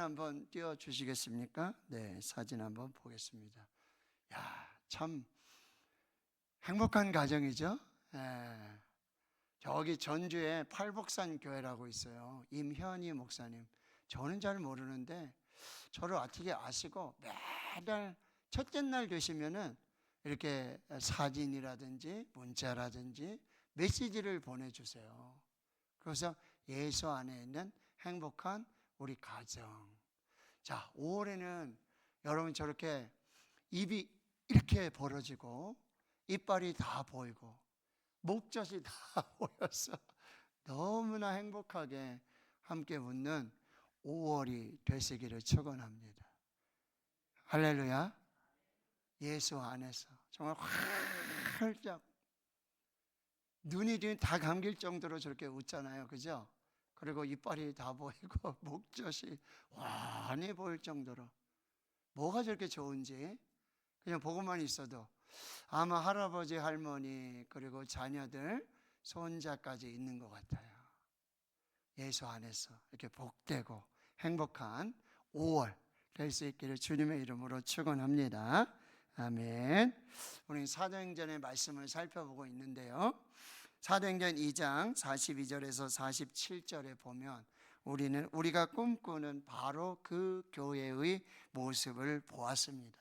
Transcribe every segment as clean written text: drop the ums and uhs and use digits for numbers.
한번 띄워주시겠습니까? 네, 사진 한번 보겠습니다. 야, 참 행복한 가정이죠? 예. 저기 전주에 팔복산 교회라고 있어요. 임현희 목사님. 저는 잘 모르는데 저를 어떻게 아시고 매달 첫째 날 되시면은 이렇게 사진이라든지 문자라든지 메시지를 보내주세요. 그래서 예수 안에 있는 행복한 우리 가정. 자, 5월에는 여러분 저렇게 입이 이렇게 벌어지고 이빨이 다 보이고 목젖이 다 보여서 너무나 행복하게 함께 웃는 5월이 되시기를 축원합니다. 할렐루야. 예수 안에서 정말 활짝 눈이 다 감길 정도로 저렇게 웃잖아요. 그죠? 그리고 이빨이 다 보이고 목젖이 환히 보일 정도로 뭐가 저렇게 좋은지 그냥 보고만 있어도 아마 할아버지, 할머니 그리고 자녀들, 손자까지 있는 것 같아요. 예수 안에서 이렇게 복되고 행복한 5월 될 수 있기를 주님의 이름으로 축원합니다. 아멘. 우리 사도행전의 말씀을 살펴보고 있는데요. 사도행전 2장 42절에서 47절에 보면 우리가 꿈꾸는 바로 그 교회의 모습을 보았습니다.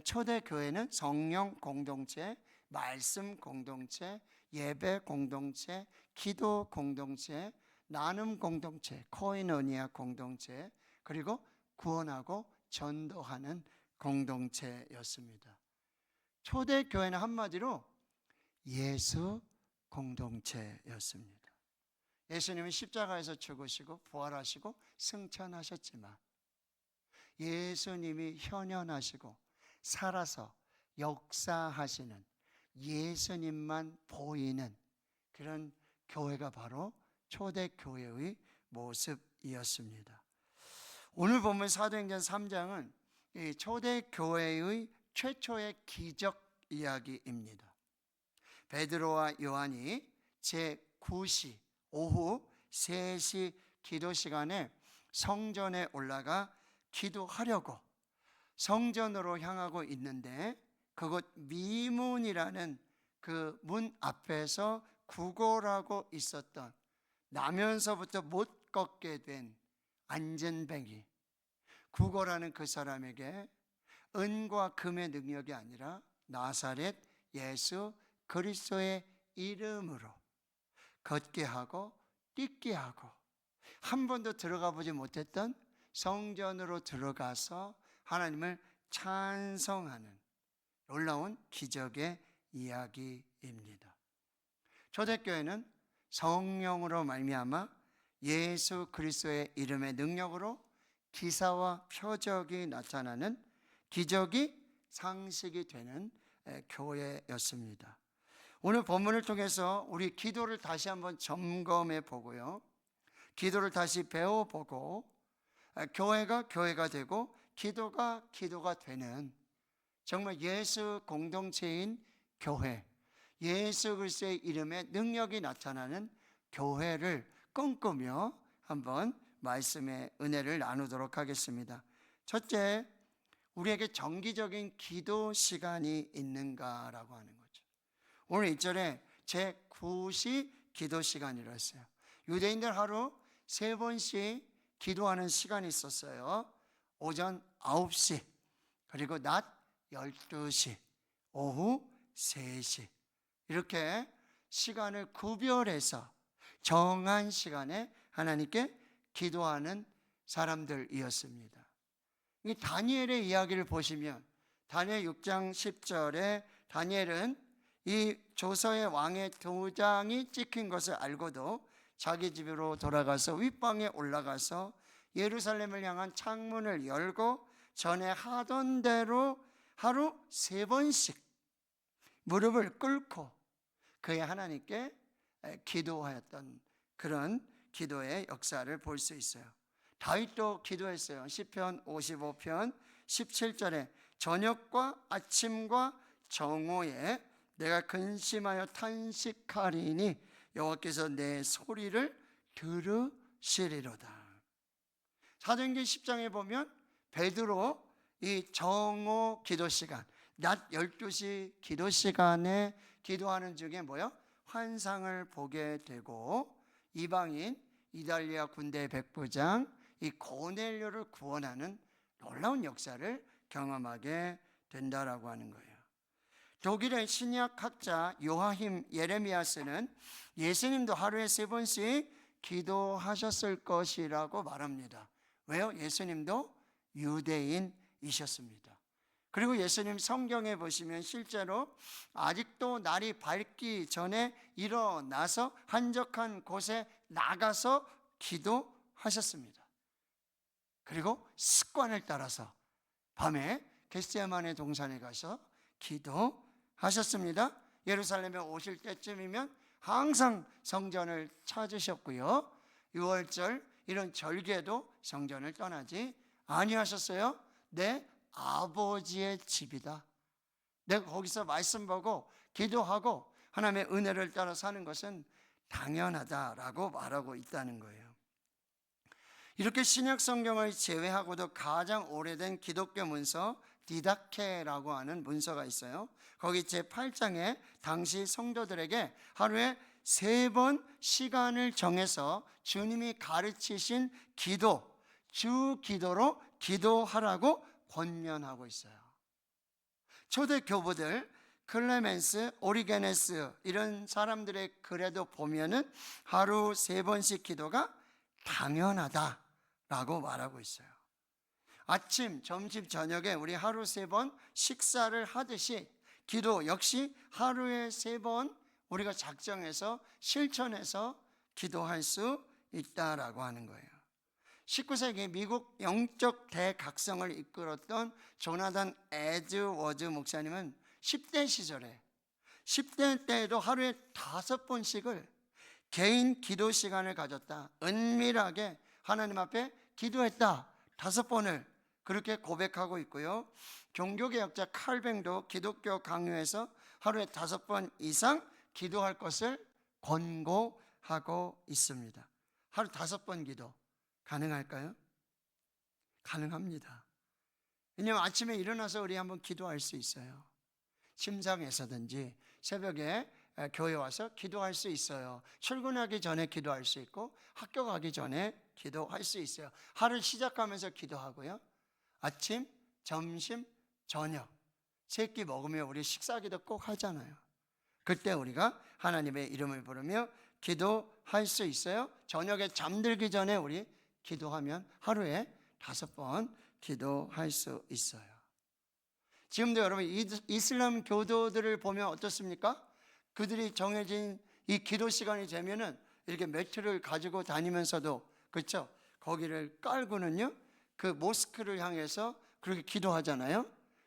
초대 교회는 성령 공동체, 말씀 공동체, 예배 공동체, 기도 공동체, 나눔 공동체, 코이노니아 공동체, 그리고 구원하고 전도하는 공동체였습니다. 초대 교회는 한마디로 예수 공동체였습니다. 예수님은 십자가에서 죽으시고 부활하시고 승천하셨지만 예수님이 현현하시고 살아서 역사하시는 예수님만 보이는 그런 교회가 바로 초대교회의 모습이었습니다. 오늘 보면 사도행전 3장은 이 초대교회의 최초의 기적 이야기입니다. 베드로와 요한이 제9시 오후 3시 기도 시간에 성전에 올라가 기도하려고 성전으로 향하고 있는데 그곳 미문이라는 그 문 앞에서 구걸하고 있었던 나면서부터 못 걷게 된 안전뱅이, 구걸하는 그 사람에게 은과 금의 능력이 아니라 나사렛 예수 그리스도의 이름으로 걷게 하고 뛰게 하고 한 번도 들어가 보지 못했던 성전으로 들어가서 하나님을 찬송하는 놀라운 기적의 이야기입니다. 초대교회는 성령으로 말미암아 예수 그리스도의 이름의 능력으로 기사와 표적이 나타나는 기적이 상식이 되는 교회였습니다. 오늘 본문을 통해서 우리 기도를 다시 한번 점검해 보고요. 기도를 다시 배워보고 교회가 되고 기도가 되는 정말 예수 공동체인 교회, 예수 그리스도의 이름에 능력이 나타나는 교회를 꿈꾸며 한번 말씀의 은혜를 나누도록 하겠습니다. 첫째, 우리에게 정기적인 기도 시간이 있는가라고 하는 거죠. 오늘 1절에 제9시 기도 시간이라고 했어요. 유대인들 하루 3번씩 기도하는 시간이 있었어요. 오전 9시, 그리고 낮 12시, 오후 3시 이렇게 시간을 구별해서 정한 시간에 하나님께 기도하는 사람들이었습니다. 이 다니엘의 이야기를 보시면 다니엘 6장 10절에 다니엘은 이 조서의 왕의 도장이 찍힌 것을 알고도 자기 집으로 돌아가서 윗방에 올라가서 예루살렘을 향한 창문을 열고 전에 하던 대로 하루 3번씩 무릎을 꿇고 그의 하나님께 기도하였던 그런 기도의 역사를 볼 수 있어요. 다윗도 기도했어요. 시편 55편 17절에 저녁과 아침과 정오에 내가 근심하여 탄식하리니 여호와께서 내 소리를 들으시리로다. 사도행전 10장에 보면 베드로 이 정오 기도 시간, 낮 12시 기도 시간에 기도하는 중에 뭐요? 환상을 보게 되고 이방인 이달리아 군대 백부장 이 고넬료를 구원하는 놀라운 역사를 경험하게 된다라고 하는 거예요. 독일의 신약학자 요하임 예레미야스는 예수님도 하루에 3번씩 기도하셨을 것이라고 말합니다. 왜요? 예수님도 유대인이셨습니다. 그리고 예수님 성경에 보시면 실제로 아직도 날이 밝기 전에 일어나서 한적한 곳에 나가서 기도하셨습니다. 그리고 습관을 따라서 밤에 겟세마네 동산에 가서 기도하셨습니다. 예루살렘에 오실 때쯤이면 항상 성전을 찾으셨고요. 6월절 이런 절기에도 성전을 떠나지 아니하셨어요. 내 아버지의 집이다. 내가 거기서 말씀 보고 기도하고 하나님의 은혜를 따라 사는 것은 당연하다라고 말하고 있다는 거예요. 이렇게 신약 성경을 제외하고도 가장 오래된 기독교 문서 디다케라고 하는 문서가 있어요. 거기 제8장에 당시 성도들에게 하루에 3번 시간을 정해서 주님이 가르치신 기도, 주 기도로 기도하라고 권면하고 있어요. 초대 교부들 클레멘스, 오리게네스 이런 사람들의 글에도 보면은 하루 3번씩 기도가 당연하다라고 말하고 있어요. 아침, 점심, 저녁에 우리 하루 3번 식사를 하듯이 기도 역시 하루에 3번 우리가 작정해서 실천해서 기도할 수 있다라고 하는 거예요. 19세기 미국 영적 대각성을 이끌었던 조나단 에드워즈 목사님은 10대 시절에 10대 때에도 하루에 5번씩을 개인 기도 시간을 가졌다. 은밀하게 하나님 앞에 기도했다. 5번을 그렇게 고백하고 있고요. 종교개혁자 칼뱅도 기독교 강요에서 하루에 5번 이상 기도할 것을 권고하고 있습니다. 하루 5번 기도 가능할까요? 가능합니다. 왜냐하면 아침에 일어나서 우리 한번 기도할 수 있어요. 침상에서든지 새벽에 교회 와서 기도할 수 있어요. 출근하기 전에 기도할 수 있고 학교 가기 전에 기도할 수 있어요. 하루 시작하면서 기도하고요. 아침, 점심, 저녁 세 끼 먹으며 우리 식사기도 꼭 하잖아요. 그때 우리가 하나님의 이름을 부르며 기도할 수 있어요. 저녁에 잠들기 전에 우리 기도하면 하루에 5번 기도할 수 있어요. 지금도 여러분 이슬람 교도들을 보면 어떻습니까? 그들이 정해진 이 기도 시간이 되면은 이렇게 매트를 가지고 다니면서도 그렇죠? 거기를 깔고는요 그 모스크를 향해서 그렇게 기도하잖아요.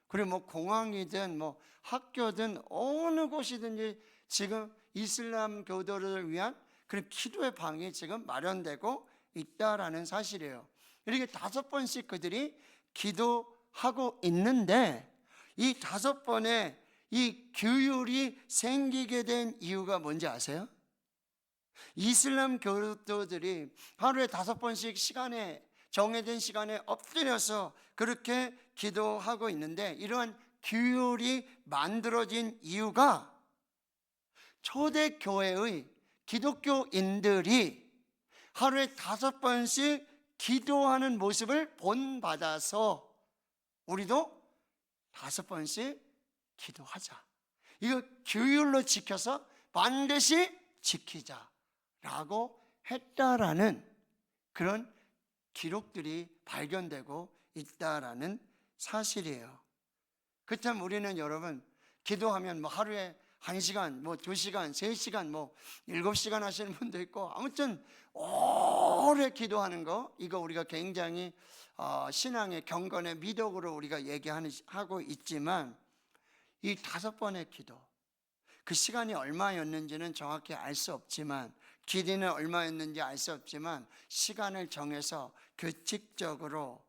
그리고 뭐 공항이든 뭐 학교든 어느 곳이든지 지금 이슬람 교도를 위한 그런 기도의 방이 지금 마련되고 있다라는 사실이에요. 이렇게 5번씩 그들이 기도하고 있는데 이 5번의 이 규율이 생기게 된 이유가 뭔지 아세요? 이슬람 교도들이 하루에 5번씩 시간에 정해진 시간에 엎드려서 그렇게 기도하고 있는데 이러한 규율이 만들어진 이유가 초대교회의 기독교인들이 하루에 5번씩 기도하는 모습을 본받아서 우리도 5번씩 기도하자. 이거 규율로 지켜서 반드시 지키자라고 했다라는 그런 기록들이 발견되고 있다라는 사실이에요. 그렇다면 우리는 여러분 기도하면 뭐 하루에 1시간, 뭐 2시간, 3시간, 뭐 7시간 하시는 분도 있고 아무튼 오래 기도하는 거 이거 우리가 굉장히 신앙의 경건의 미덕으로 우리가 얘기하고 있지만 이 5번의 기도 그 시간이 얼마였는지는 정확히 알 수 없지만 길이는 얼마였는지 알 수 없지만 시간을 정해서 규칙적으로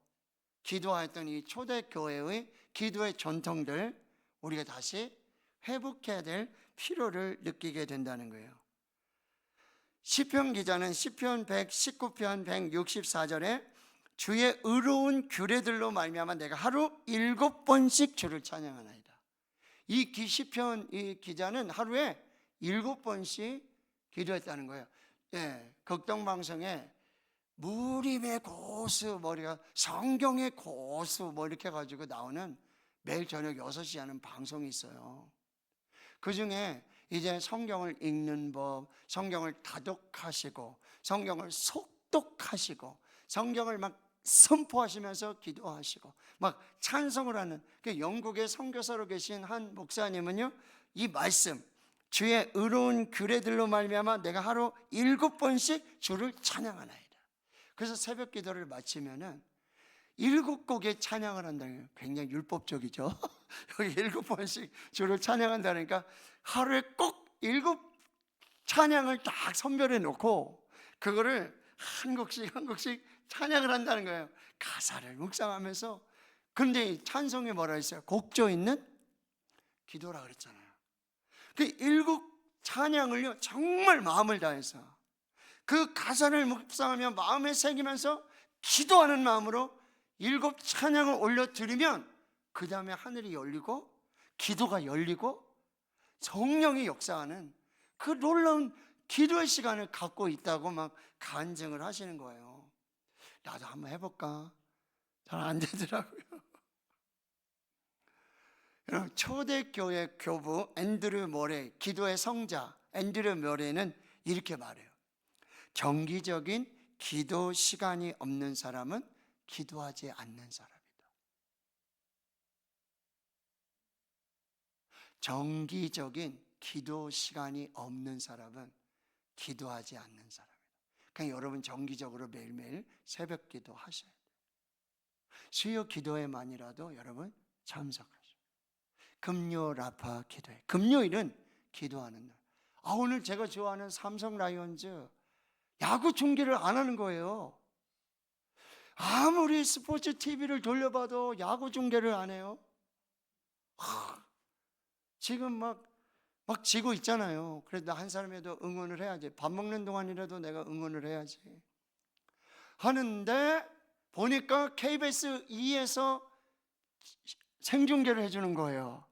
기도했던 이 초대교회의 기도의 전통들 우리가 다시 회복해야 될 필요를 느끼게 된다는 거예요. 시편 기자는 시편 119편 164절에 주의 의로운 규례들로 말미암아 내가 하루 7번씩 주를 찬양하나이다. 이 시편 이 기자는 하루에 7번씩 기도했다는 거예요. 예, 극동방송에 무림의 고수 머리가 성경의 고수 뭐 이렇게 해가지고 나오는 매일 저녁 6시 하는 방송이 있어요. 그 중에 이제 성경을 읽는 법, 성경을 다독하시고 성경을 속독하시고 성경을 막 선포하시면서 기도하시고 막 찬송을 하는 그 영국의 선교사로 계신 한 목사님은요, 이 말씀 주의 의로운 규례들로 말미암아 내가 하루 7번씩 주를 찬양하나이다. 그래서 새벽 기도를 마치면은 7곡의 찬양을 한다는 거예요. 굉장히 율법적이죠. 여기 7번씩 주를 찬양한다니까 하루에 꼭 7 찬양을 딱 선별해 놓고 그거를 한 곡씩 한 곡씩 찬양을 한다는 거예요. 가사를 묵상하면서. 그런데 이 찬송에 뭐라 했어요? 곡조 있는 기도라 그랬잖아요. 그 7 찬양을요 정말 마음을 다해서 그 가사를 묵상하며 마음에 새기면서 기도하는 마음으로 7 찬양을 올려드리면 그 다음에 하늘이 열리고 기도가 열리고 성령이 역사하는 그 놀라운 기도의 시간을 갖고 있다고 막 간증을 하시는 거예요. 나도 한번 해볼까? 잘 안 되더라고요. 초대교회 교부 앤드류 모레, 기도의 성자 앤드류 모레는 이렇게 말해요. 정기적인 기도 시간이 없는 사람은 기도하지 않는 사람이다. 정기적인 기도 시간이 없는 사람은 기도하지 않는 사람이다. 그러니까 여러분 정기적으로 매일매일 새벽 기도 하셔야 돼요. 수요 기도회만이라도 여러분 참석하셔요. 금요 라파 기도회, 금요일은 기도하는 날. 오늘 제가 좋아하는 삼성 라이온즈 야구 중계를 안 하는 거예요. 아무리 스포츠 TV를 돌려봐도 야구 중계를 안 해요. 지금 막 지고 있잖아요. 그래도 한 사람이라도 응원을 해야지. 밥 먹는 동안이라도 내가 응원을 해야지 하는데 보니까 KBS 2에서 생중계를 해주는 거예요.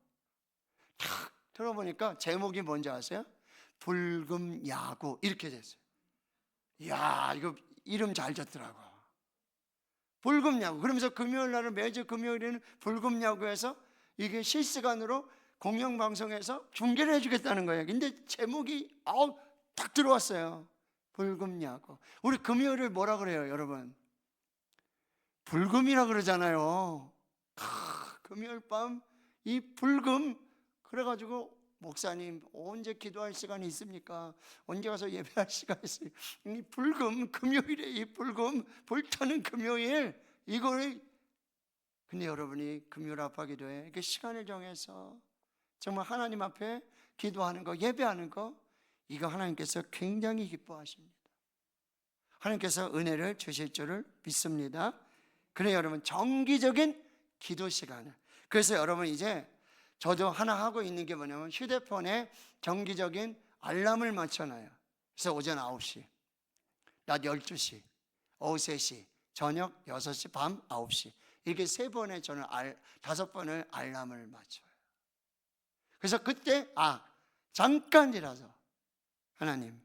탁 들어보니까 제목이 뭔지 아세요? 불금 야구 이렇게 됐어요. 이야, 이거 이름 잘 졌더라고. 불금 야구. 그러면서 금요일 날은 매주 금요일에는 불금 야구에서 이게 실시간으로 공영방송에서 중계를 해주겠다는 거예요. 근데 제목이 딱 들어왔어요. 불금 야구. 우리 금요일을 뭐라 그래요, 여러분? 불금이라 그러잖아요. 금요일 밤 이 불금. 그래가지고 목사님 언제 기도할 시간이 있습니까? 언제 가서 예배할 시간이 있습니까? 이 불금 금요일에 이 불금 불타는 금요일 이거를. 근데 여러분이 금요일 아파 기도에 이렇게 시간을 정해서 정말 하나님 앞에 기도하는 거, 예배하는 거, 이거 하나님께서 굉장히 기뻐하십니다. 하나님께서 은혜를 주실 줄을 믿습니다. 그래 여러분 정기적인 기도 시간을. 그래서 여러분 이제 저도 하나 하고 있는 게 뭐냐면 휴대폰에 정기적인 알람을 맞춰놔요. 그래서 오전 9시, 낮 12시, 오후 3시, 저녁 6시, 밤 9시 이렇게 3번에 저는 5번을 알람을 맞춰요. 그래서 그때 잠깐이라도 하나님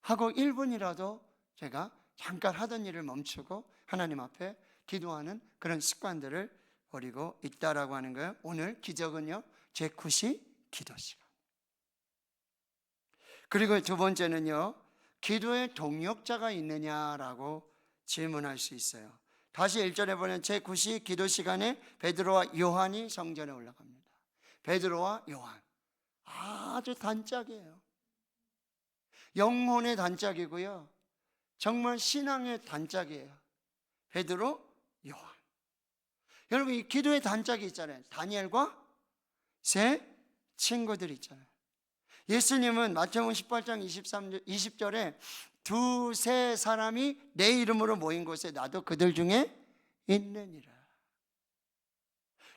하고 1분이라도 제가 잠깐 하던 일을 멈추고 하나님 앞에 기도하는 그런 습관들을 버리고 있다라고 하는 거예요. 오늘 기적은요, 제9시 기도 시간. 그리고 두 번째는요, 기도에 동력자가 있느냐라고 질문할 수 있어요. 다시 1절에 보면 제9시 기도 시간에 베드로와 요한이 성전에 올라갑니다. 베드로와 요한 아주 단짝이에요. 영혼의 단짝이고요, 정말 신앙의 단짝이에요. 베드로, 요한. 여러분 이 기도의 단짝이 있잖아요. 다니엘과 세 친구들이 있잖아요. 예수님은 마태복음 18장 20절에 두세 사람이 내 이름으로 모인 곳에 나도 그들 중에 있느니라.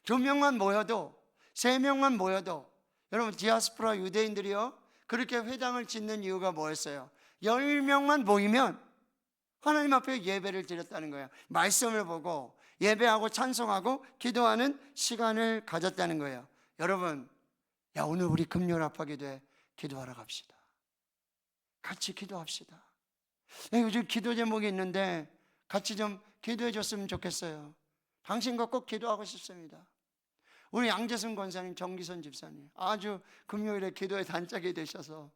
2명만 모여도 3명만 모여도 여러분 디아스포라 유대인들이요 그렇게 회당을 짓는 이유가 뭐였어요? 10명만 모이면 하나님 앞에 예배를 드렸다는 거예요. 말씀을 보고 예배하고 찬송하고 기도하는 시간을 가졌다는 거예요. 여러분, 오늘 우리 금요일 합하기도회 기도하러 갑시다. 같이 기도합시다. 요즘 기도 제목이 있는데 같이 좀 기도해 줬으면 좋겠어요. 당신과 꼭 기도하고 싶습니다. 우리 양재순 권사님, 정기선 집사님 아주 금요일에 기도의 단짝이 되셔서,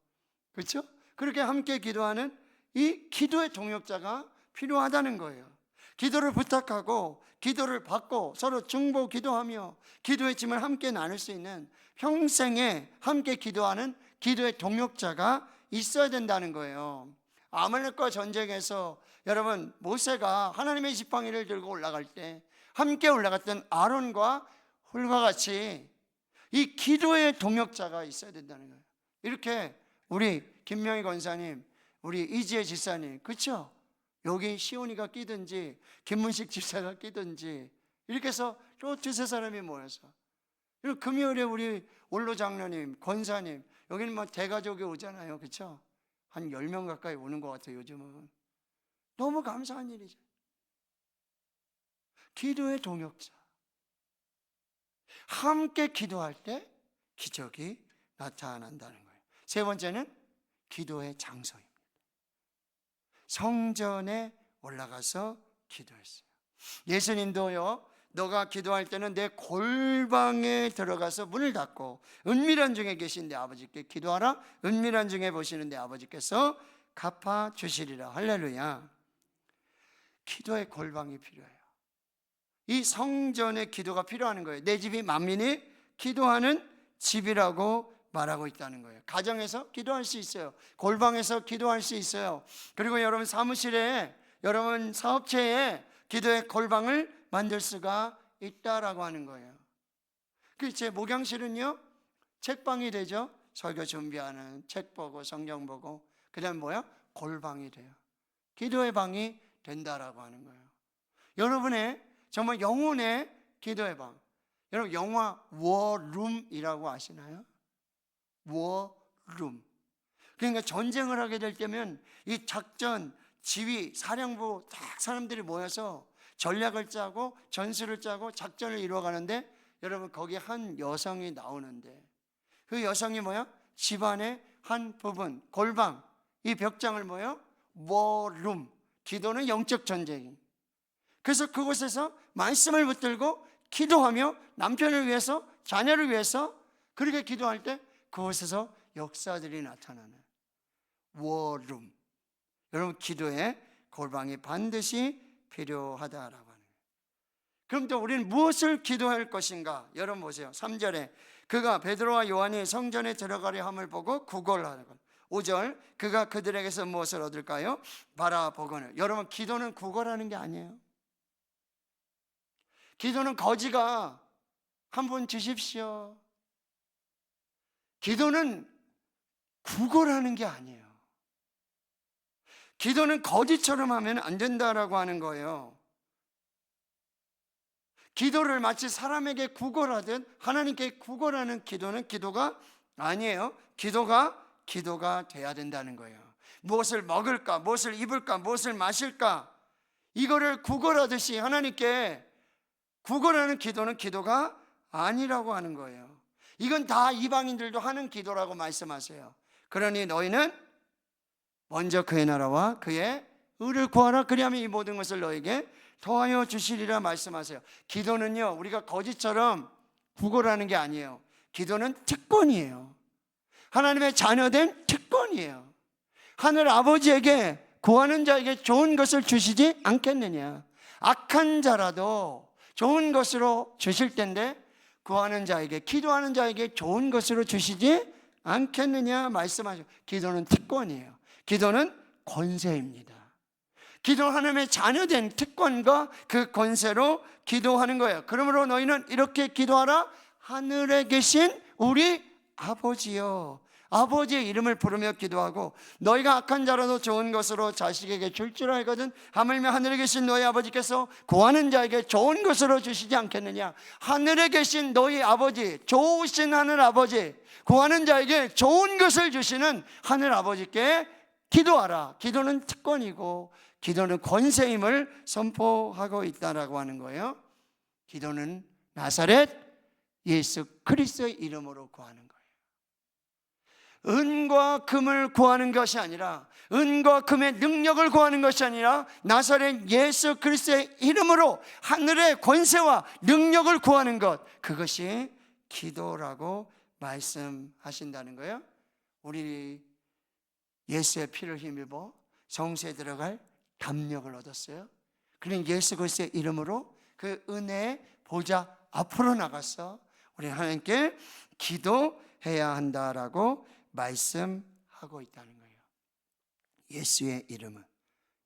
그렇죠? 그렇게 함께 기도하는 이 기도의 동역자가 필요하다는 거예요. 기도를 부탁하고 기도를 받고 서로 중보 기도하며 기도의 짐을 함께 나눌 수 있는, 평생에 함께 기도하는 기도의 동역자가 있어야 된다는 거예요. 아말렉과 전쟁에서 여러분, 모세가 하나님의 지팡이를 들고 올라갈 때 함께 올라갔던 아론과 홀과 같이 이 기도의 동역자가 있어야 된다는 거예요. 이렇게 우리 김명희 권사님, 우리 이지혜 집사님, 그렇죠? 여기 시온이가 끼든지 김문식 집사가 끼든지 이렇게 해서 또 두세 사람이 모여서, 그리고 금요일에 우리 원로 장로님, 권사님, 여기는 뭐 대가족이 오잖아요, 그렇죠? 한 10명 가까이 오는 것 같아요. 요즘은 너무 감사한 일이죠. 기도의 동역자, 함께 기도할 때 기적이 나타난다는 거예요. 세 번째는 기도의 장소입니다. 성전에 올라가서 기도했어요. 예수님도요, 너가 기도할 때는 내 골방에 들어가서 문을 닫고 은밀한 중에 계신 내 아버지께 기도하라. 은밀한 중에 보시는 내 아버지께서 갚아주시리라. 할렐루야. 기도의 골방이 필요해요. 이 성전의 기도가 필요한 거예요. 내 집이 만민이 기도하는 집이라고 말하고 있다는 거예요. 가정에서 기도할 수 있어요. 골방에서 기도할 수 있어요. 그리고 여러분 사무실에, 여러분 사업체에 기도의 골방을 만들 수가 있다라고 하는 거예요. 제 목양실은요, 책방이 되죠. 설교 준비하는, 책 보고 성경 보고, 그 다음 뭐야? 골방이 돼요. 기도의 방이 된다라고 하는 거예요. 여러분의 정말 영혼의 기도의 방. 여러분 영화 워룸이라고 아시나요? 워룸. 그러니까 전쟁을 하게 될 때면 이 작전, 지휘, 사령부 딱 사람들이 모여서 전략을 짜고 전술을 짜고 작전을 이루어가는데, 여러분 거기 한 여성이 나오는데, 그 여성이 뭐야? 집안의 한 부분, 골방, 이 벽장을 뭐야? 워룸. 기도는 영적 전쟁이. 그래서 그곳에서 말씀을 붙들고 기도하며 남편을 위해서, 자녀를 위해서 그렇게 기도할 때 그곳에서 역사들이 나타나는 워룸. 여러분 기도의 골방이 반드시 필요하다라고 하는 거예요. 그럼 또 우리는 무엇을 기도할 것인가? 여러분 보세요. 3절에 그가 베드로와 요한이 성전에 들어가려 함을 보고 구걸하는 것. 5절 그가 그들에게서 무엇을 얻을까요? 바라보거늘. 여러분 기도는 구걸하는 게 아니에요. 기도는 거지가 한 번 주십시오. 기도는 구걸하는 게 아니에요. 기도는 거지처럼 하면 안 된다라고 하는 거예요. 기도를 마치 사람에게 구걸하듯 하나님께 구걸하는 기도는 기도가 아니에요. 기도가 돼야 된다는 거예요. 무엇을 먹을까, 무엇을 입을까, 무엇을 마실까, 이거를 구걸하듯이 하나님께 구걸하는 기도는 기도가 아니라고 하는 거예요. 이건 다 이방인들도 하는 기도라고 말씀하세요. 그러니 너희는 먼저 그의 나라와 그의 의를 구하라. 그리하면 이 모든 것을 너에게 더하여 주시리라 말씀하세요. 기도는요, 우리가 거지처럼 구걸하는 게 아니에요. 기도는 특권이에요. 하나님의 자녀된 특권이에요. 하늘 아버지에게 구하는 자에게 좋은 것을 주시지 않겠느냐. 악한 자라도 좋은 것으로 주실 텐데 구하는 자에게, 기도하는 자에게 좋은 것으로 주시지 않겠느냐 말씀하죠. 기도는 특권이에요. 기도는 권세입니다. 기도는 하나님의 자녀된 특권과 그 권세로 기도하는 거예요. 그러므로 너희는 이렇게 기도하라. 하늘에 계신 우리 아버지여. 아버지의 이름을 부르며 기도하고 너희가 악한 자라도 좋은 것으로 자식에게 줄 줄 알거든 하물며 하늘에 계신 너희 아버지께서 구하는 자에게 좋은 것으로 주시지 않겠느냐. 하늘에 계신 너희 아버지, 좋으신 하늘 아버지, 구하는 자에게 좋은 것을 주시는 하늘 아버지께 기도하라. 기도는 특권이고 기도는 권세임을 선포하고 있다라고 하는 거예요. 기도는 나사렛 예수 그리스도의 이름으로 구하는 거예요. 은과 금을 구하는 것이 아니라, 은과 금의 능력을 구하는 것이 아니라 나사렛 예수 그리스도의 이름으로 하늘의 권세와 능력을 구하는 것, 그것이 기도라고 말씀하신다는 거예요. 우리 예수의 피를 힘입어 성소에 들어갈 담력을 얻었어요. 그는 예수 그리스도의 이름으로 그 은혜의 보좌 앞으로 나가서 우리 하나님께 기도해야 한다라고 말씀하고 있다는 거예요. 예수의 이름은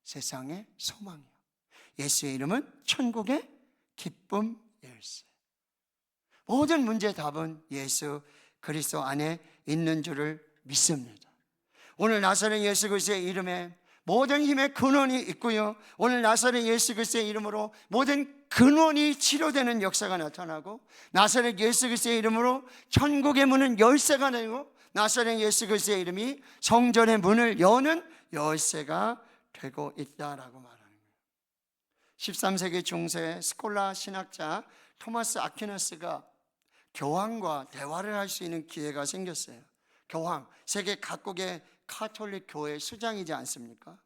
세상의 소망이요, 예수의 이름은 천국의 기쁨 열쇠. 모든 문제의 답은 예수 그리스도 안에 있는 줄을 믿습니다. 오늘 나사렛 예수 그리스도의 이름에 모든 힘의 근원이 있고요, 오늘 나사렛 예수 그리스도의 이름으로 모든 근원이 치료되는 역사가 나타나고, 나사렛 예수 그리스도의 이름으로 천국의 문은 열쇠가 되고, 나사렛 예수 그리스도의 이름이 성전의 문을 여는 열쇠가 되고 있다라고 말하는 거예요. 13세기 중세 스콜라 신학자 토마스 아퀴나스가 교황과 대화를 할 수 있는 기회가 생겼어요. 교황, 세계 각국의 카톨릭 교회 수장이지 않습니까?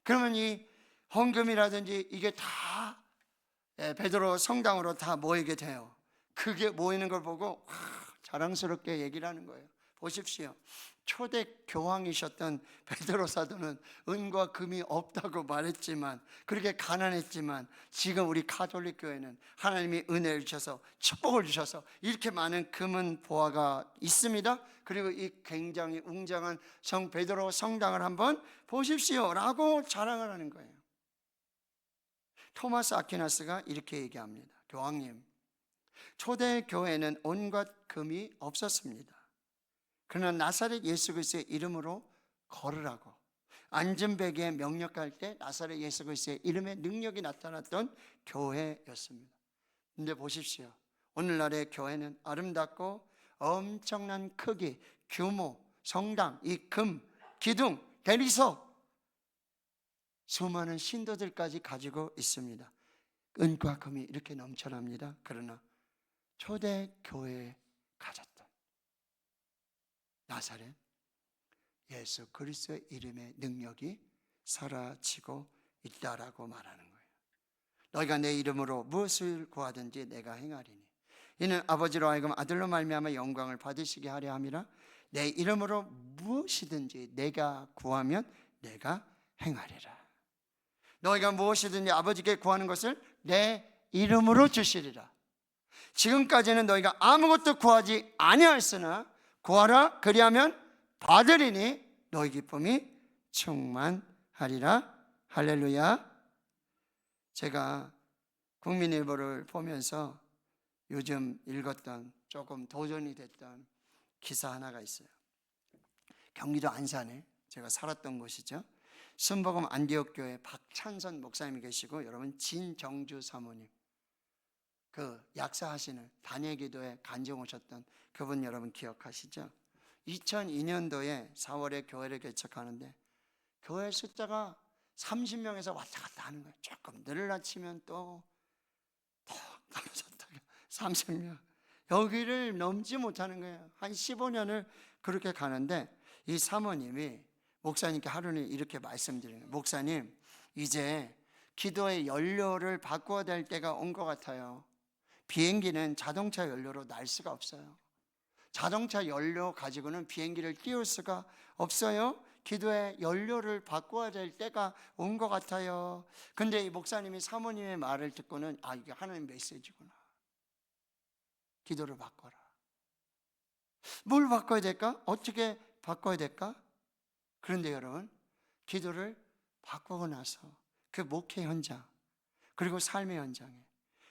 그러면 이 헌금이라든지 이게 다 베드로 성당으로 다 모이게 돼요. 그게 모이는 걸 보고 자랑스럽게 얘기를 하는 거예요. 보십시오. 초대 교황이셨던 베드로 사도는 은과 금이 없다고 말했지만, 그렇게 가난했지만, 지금 우리 가톨릭 교회는 하나님이 은혜를 주셔서 축복을 주셔서 이렇게 많은 금은 보화가 있습니다. 그리고 이 굉장히 웅장한 성 베드로 성당을 한번 보십시오 라고 자랑을 하는 거예요. 토마스 아퀴나스가 이렇게 얘기합니다. 교황님, 초대 교회는 온갖 금이 없었습니다. 그러나 나사렛 예수 그리스도의 이름으로 걸으라고 안전베개에 명령할 때 나사렛 예수 그리스도의 이름의 능력이 나타났던 교회였습니다. 근데 보십시오. 오늘날의 교회는 아름답고 엄청난 크기, 규모, 성당, 이 금, 기둥, 대리석, 수많은 신도들까지 가지고 있습니다. 은과 금이 이렇게 넘쳐납니다. 그러나 초대 교회에 가졌던 나사렛 예수 그리스도의 이름의 능력이 사라지고 있다라고 말하는 거예요. 너희가 내 이름으로 무엇을 구하든지 내가 행하리니 이는 아버지로 하여금 아들로 말미암아 영광을 받으시게 하려 함이라. 내 이름으로 무엇이든지 내가 구하면 내가 행하리라. 너희가 무엇이든지 아버지께 구하는 것을 내 이름으로 주시리라. 지금까지는 너희가 아무것도 구하지 아니하였으나 구하라 그리하면 받으리니 너희 기쁨이 충만하리라. 할렐루야. 제가 국민일보를 보면서 요즘 읽었던 조금 도전이 됐던 기사 하나가 있어요. 경기도 안산에 제가 살았던 곳이죠. 순복음 안디옥교회 박찬선 목사님이 계시고, 여러분 진정주 사모님, 그 약사하시는 단예기도에 간증 오셨던 그분 여러분 기억하시죠? 2002년도에 4월에 교회를 개척하는데 교회 숫자가 30명에서 왔다 갔다 하는 거예요. 조금 늘어나치면 또 떨어졌다가 30명, 여기를 넘지 못하는 거예요. 한 15년을 그렇게 가는데 이 사모님이 목사님께 하루는 이렇게 말씀드려요. 목사님, 이제 기도의 연료를 바꿔야 될 때가 온 것 같아요. 비행기는 자동차 연료로 날 수가 없어요. 자동차 연료 가지고는 비행기를 띄울 수가 없어요. 기도의 연료를 바꿔야 될 때가 온 것 같아요. 근데 이 목사님이 사모님의 말을 듣고는 이게 하나님 메시지구나. 기도를 바꿔라. 뭘 바꿔야 될까? 어떻게 바꿔야 될까? 그런데 여러분, 기도를 바꾸고 나서 그 목회 현장, 그리고 삶의 현장에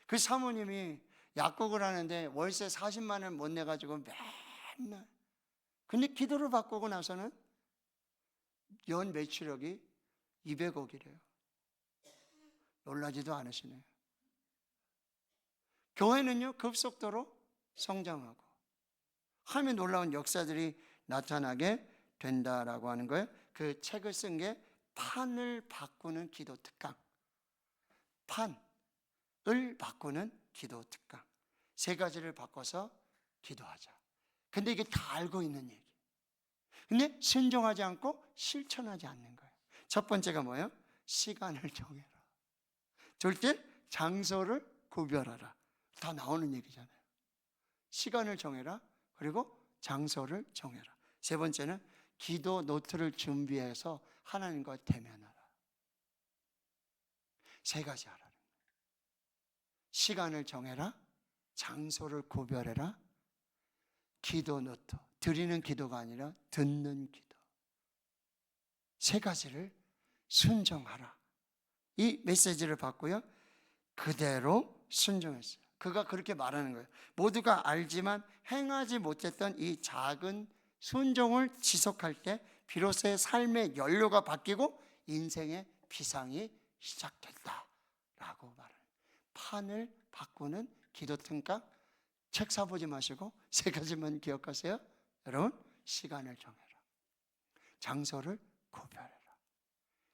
그 사모님이 약국을 하는데 월세 40만 원 못 내가지고 맨날, 근데 기도를 바꾸고 나서는 연 매출액이 200억이래요. 놀라지도 않으시네요. 교회는요 급속도로 성장하고 하면 놀라운 역사들이 나타나게 된다라고 하는 거예요. 그 책을 쓴 게 판을 바꾸는 기도 특강. 판을 바꾸는 기도 특강. 세 가지를 바꿔서 기도하자. 근데 이게 다 알고 있는 얘기. 근데 순종하지 않고 실천하지 않는 거예요. 첫 번째가 뭐예요? 시간을 정해라. 둘째, 장소를 구별하라. 다 나오는 얘기잖아요. 시간을 정해라. 그리고 장소를 정해라. 세 번째는 기도 노트를 준비해서 하나님과 대면하라. 세 가지 하라는 거예요. 시간을 정해라. 장소를 구별해라. 기도 노트. 드리는 기도가 아니라 듣는 기도. 세 가지를 순종하라. 이 메시지를 받고요. 그대로 순종했어요. 그가 그렇게 말하는 거예요. 모두가 알지만 행하지 못했던 이 작은 순종을 지속할 때 비로소 삶의 연료가 바뀌고 인생의 비상이 시작됐다라고 말해요. 판을 바꾸는 기도 특강. 책 사보지 마시고 세 가지만 기억하세요. 여러분, 시간을 정해라. 장소를 구별해라.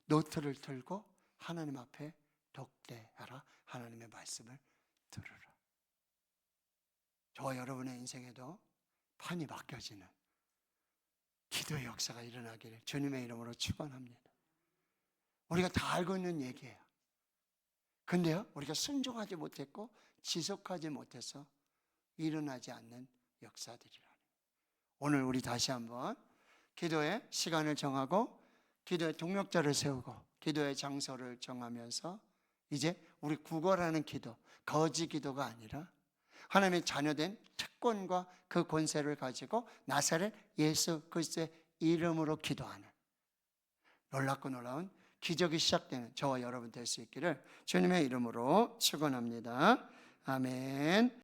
노트를 들고 하나님 앞에 독대하라. 하나님의 말씀을 들으라. 저와 여러분의 인생에도 판이 바뀌어지는 기도의 역사가 일어나기를 주님의 이름으로 축원합니다. 우리가 다 알고 있는 얘기예요. 근데요, 우리가 순종하지 못했고 지속하지 못해서 일어나지 않는 역사들이라는. 오늘 우리 다시 한번 기도의 시간을 정하고 기도의 동력자를 세우고 기도의 장소를 정하면서 이제 우리 구걸하는 기도, 거지 기도가 아니라 하나님의 자녀된 특권과 그 권세를 가지고 나사렛 예수 그리스도의 이름으로 기도하는 놀랍고 놀라운 기적이 시작되는 저와 여러분 될 수 있기를 주님의 이름으로 축원합니다. 아멘.